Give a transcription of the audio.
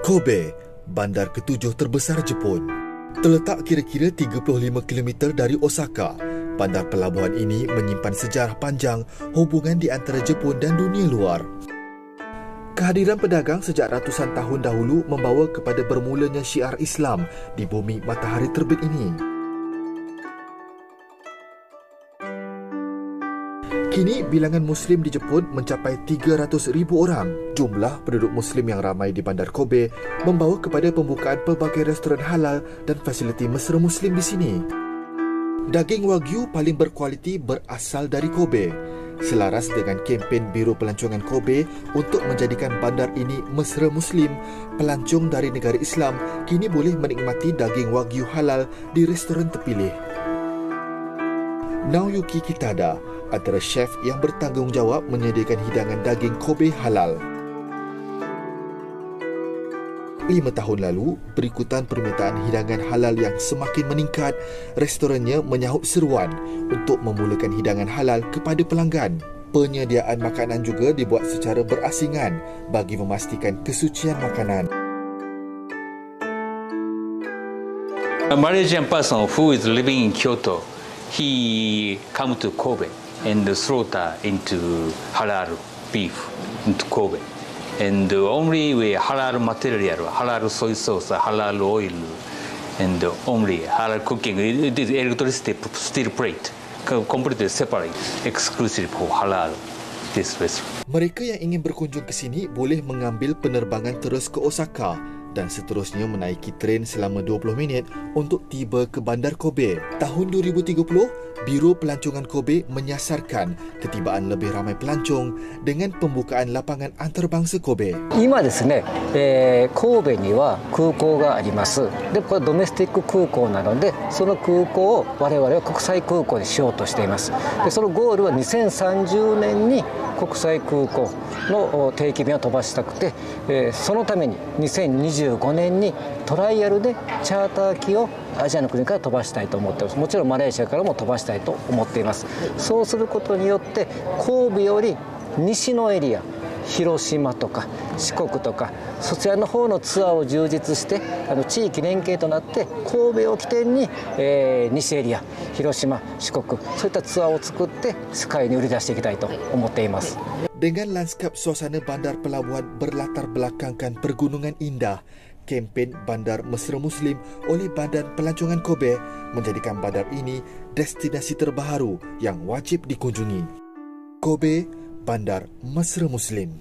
Kobe, bandar ketujuh terbesar Jepun. Terletak kira-kira 35 km dari Osaka, bandar pelabuhan ini menyimpan sejarah panjang hubungan di antara Jepun dan dunia luar. Kehadiran pedagang sejak ratusan tahun dahulu membawa kepada bermulanya syiar Islam di bumi matahari terbit ini. Kini, bilangan Muslim di Jepun mencapai 300,000 orang. Jumlah penduduk Muslim yang ramai di bandar Kobe membawa kepada pembukaan pelbagai restoran halal dan fasiliti mesra Muslim di sini. Daging Wagyu paling berkualiti berasal dari Kobe. Selaras dengan kempen Biro Pelancongan Kobe untuk menjadikan bandar ini mesra Muslim, pelancong dari negara Islam kini boleh menikmati daging Wagyu halal di restoran terpilih. Naoyuki Kitada antara chef yang bertanggungjawab menyediakan hidangan daging Kobe halal. 5 tahun lalu, berikutan permintaan hidangan halal yang semakin meningkat, restorannya menyahut seruan untuk memulakan hidangan halal kepada pelanggan. Penyediaan makanan juga dibuat secara berasingan bagi memastikan kesucian makanan. A Malaysian person who is living in Kyoto, he come to Kobe and slaughter into halal beef into Kobe. And only with halal material, halal soy sauce, halal oil, and only halal cooking. It is electricity steel plate, completely separate, exclusive for halal. This restaurant. Mereka yang ingin berkunjung ke sini boleh mengambil penerbangan terus ke Osaka dan seterusnya menaiki tren selama 20 minit untuk tiba ke bandar Kobe. Tahun 2030, Biro Pelancongan Kobe menyasarkan ketibaan lebih ramai pelancong dengan pembukaan lapangan antarabangsa Kobe. 今ですね、神戸には空港があります。で、これドメスティック空港なので、その空港を我々は国際空港にしようとしています。で、そのゴールは2030年に国際空港の定期便を飛ばしたくて、そのために2025年にトライアルでチャーター機をアジアの国から飛ばしたいと思っています。もちろんマレーシアからも飛ばしたいと思っています。そうすることによって神戸より西のエリア、広島とか四国とかそちらの方のツアーを充実して地域連携となって神戸を起点に、西エリア、広島、四国そういったツアーを作って世界に売り出していきたいと思っています。Dengan lanskap suasana bandar pelabuhan berlatar belakangkan pergunungan indah, kempen Bandar Mesra Muslim oleh Badan Pelancongan Kobe menjadikan bandar ini destinasi terbaru yang wajib dikunjungi. Kobe, Bandar Mesra Muslim.